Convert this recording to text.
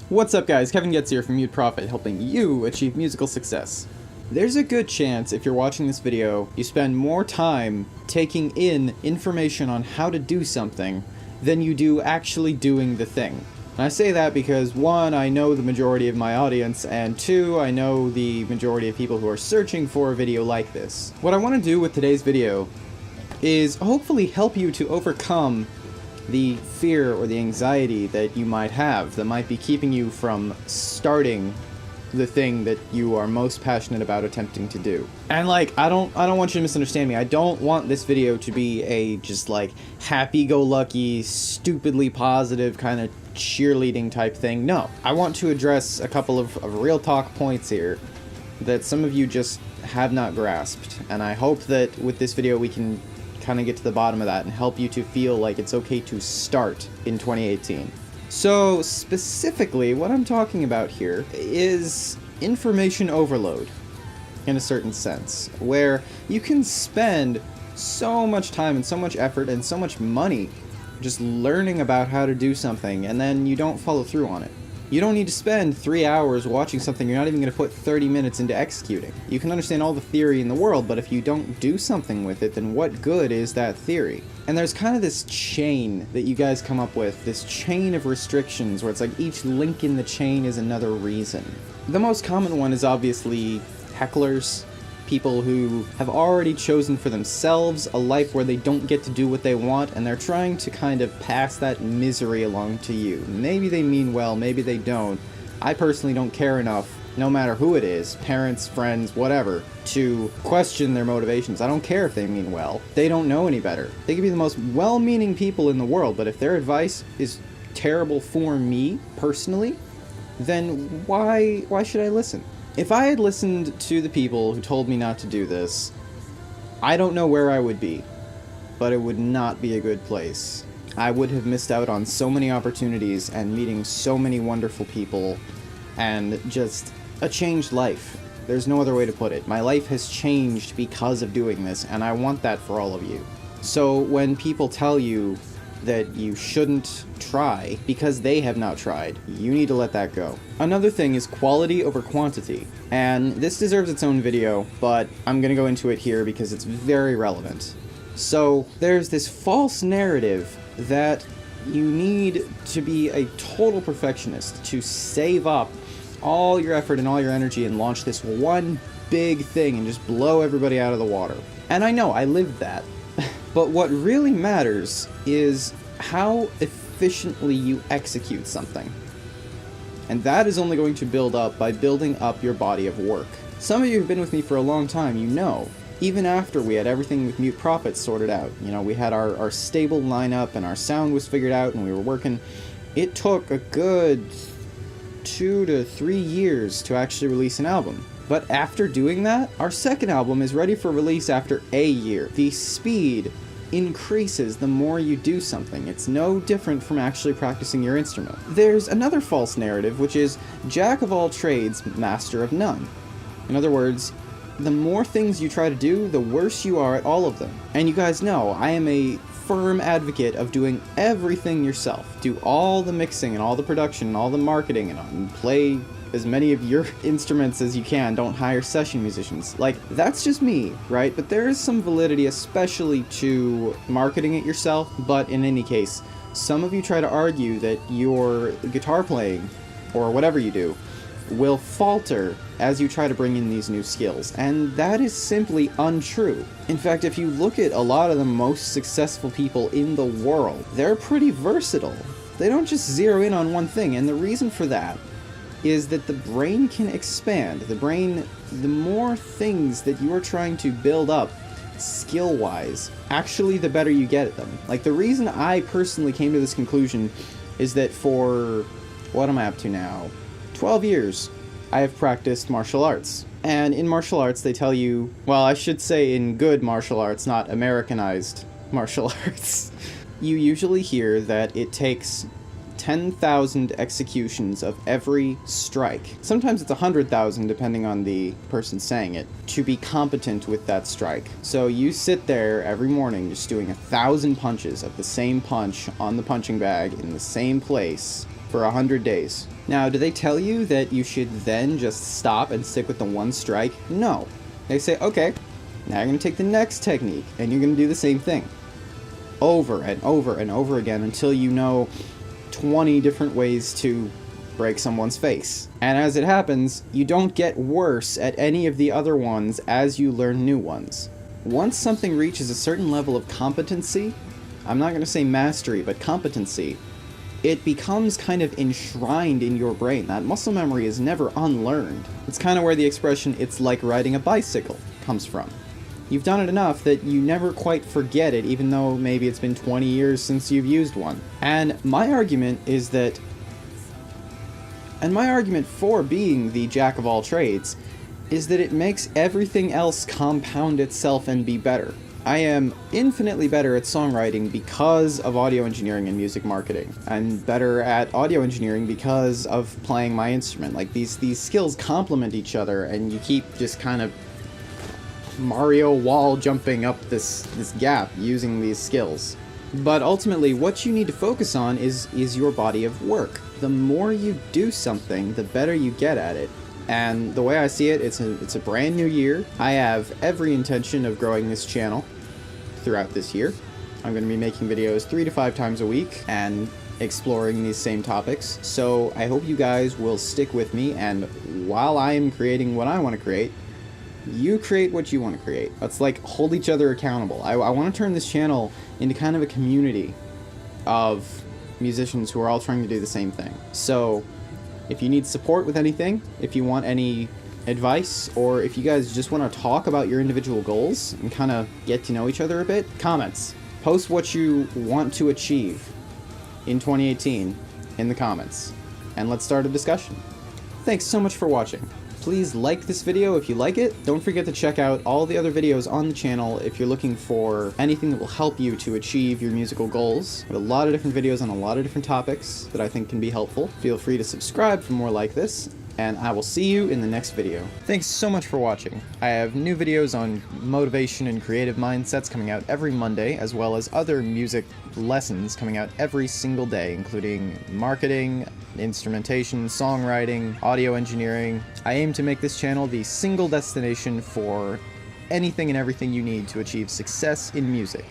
What's up guys, Kevin Goetz here from Mute Profit, helping you achieve musical success. There's a good chance if you're watching this video, you spend more time taking in information on how to do something than you do actually doing the thing. And I say that because 1, I know the majority of my audience, and 2, I know the majority of people who are searching for a video like this. What I want to do with today's video is hopefully help you to overcome the fear or the anxiety that you might have that might be keeping you from starting the thing that you are most passionate about attempting to do. And like, I don't want you to misunderstand me. I don't want this video to be a just like happy-go-lucky, stupidly positive kind of cheerleading type thing. No, I want to address a couple of real talk points here that some of you just have not grasped. And I hope that with this video we can kind of get to the bottom of that and help you to feel like it's okay to start in 2018. So specifically, what I'm talking about here is information overload in a certain sense, where you can spend so much time and so much effort and so much money just learning about how to do something and then you don't follow through on it. You don't need to spend 3 hours watching something you're not even going to put 30 minutes into executing. You can understand all the theory in the world, but if you don't do something with it, then what good is that theory? And there's kind of this chain that you guys come up with, this chain of restrictions where it's like each link in the chain is another reason. The most common one is obviously hecklers. People who have already chosen for themselves a life where they don't get to do what they want, and they're trying to kind of pass that misery along to you. Maybe they mean well, maybe they don't. I personally don't care enough, no matter who it is, parents, friends, whatever, to question their motivations. I don't care if they mean well. They don't know any better. They could be the most well-meaning people in the world, but if their advice is terrible for me, personally, then why should I listen? If I had listened to the people who told me not to do this, I don't know where I would be, but it would not be a good place. I would have missed out on so many opportunities and meeting so many wonderful people and just a changed life. There's no other way to put it. My life has changed because of doing this, and I want that for all of you. So when people tell you that you shouldn't try because they have not tried, you need to let that go. Another thing is quality over quantity, and this deserves its own video, but I'm gonna go into it here because it's very relevant. So there's this false narrative that you need to be a total perfectionist to save up all your effort and all your energy and launch this one big thing and just blow everybody out of the water. And I know, I lived that. But what really matters is how efficiently you execute something. And that is only going to build up by building up your body of work. Some of you who've been with me for a long time, you know, even after we had everything with Mute Profit sorted out, you know, we had our stable lineup and our sound was figured out and we were working, it took a good 2 to 3 years to actually release an album. But after doing that, our second album is ready for release after a year. The speed increases the more you do something. It's no different from actually practicing your instrument. There's another false narrative, which is jack of all trades, master of none. In other words, the more things you try to do, the worse you are at all of them. And you guys know, I am a firm advocate of doing everything yourself. Do all the mixing and all the production and all the marketing and play as many of your instruments as you can. Don't hire session musicians. Like, that's just me, right? But there is some validity, especially to marketing it yourself. But in any case, some of you try to argue that your guitar playing, or whatever you do, will falter as you try to bring in these new skills. And that is simply untrue. In fact, if you look at a lot of the most successful people in the world, they're pretty versatile. They don't just zero in on one thing, and the reason for that is that the brain can expand. The brain, the more things that you are trying to build up skill-wise, actually the better you get at them. Like, the reason I personally came to this conclusion is that for, what am I up to now? 12 years, I have practiced martial arts. And in martial arts, they tell you, well, I should say in good martial arts, not Americanized martial arts, you usually hear that it takes 10,000 executions of every strike. Sometimes it's 100,000 depending on the person saying it, to be competent with that strike. So you sit there every morning just doing 1,000 punches of the same punch on the punching bag in the same place for 100 days. Now, do they tell you that you should then just stop and stick with the one strike? No. They say, okay, now you're going to take the next technique, and you're going to do the same thing. Over and over and over again until you know 20 different ways to break someone's face. And as it happens, you don't get worse at any of the other ones as you learn new ones. Once something reaches a certain level of competency, I'm not going to say mastery, but competency, it becomes kind of enshrined in your brain. That muscle memory is never unlearned. It's kind of where the expression, "it's like riding a bicycle," comes from. You've done it enough that you never quite forget it, even though maybe it's been 20 years since you've used one. And my argument for being the jack of all trades is that it makes everything else compound itself and be better. I am infinitely better at songwriting because of audio engineering and music marketing. I'm better at audio engineering because of playing my instrument. Like, these skills complement each other, and you keep just kind of Mario wall jumping up this gap using these skills. But ultimately, what you need to focus on is your body of work. The more you do something, the better you get at it. And the way I see it, it's a brand new year. I have every intention of growing this channel throughout this year. I'm going to be making videos 3 to 5 times a week and exploring these same topics. So I hope you guys will stick with me, and while I am creating what I want to create, you create what you want to create. Let's hold each other accountable. I want to turn this channel into kind of a community of musicians who are all trying to do the same thing. So if you need support with anything, if you want any advice, or if you guys just want to talk about your individual goals and kind of get to know each other a bit, comments. Post what you want to achieve in 2018 in the comments, and let's start a discussion. Thanks so much for watching. Please like this video if you like it. Don't forget to check out all the other videos on the channel if you're looking for anything that will help you to achieve your musical goals. We have a lot of different videos on a lot of different topics that I think can be helpful. Feel free to subscribe for more like this, and I will see you in the next video. Thanks so much for watching. I have new videos on motivation and creative mindsets coming out every Monday, as well as other music lessons coming out every single day, including marketing, instrumentation, songwriting, audio engineering. I aim to make this channel the single destination for anything and everything you need to achieve success in music.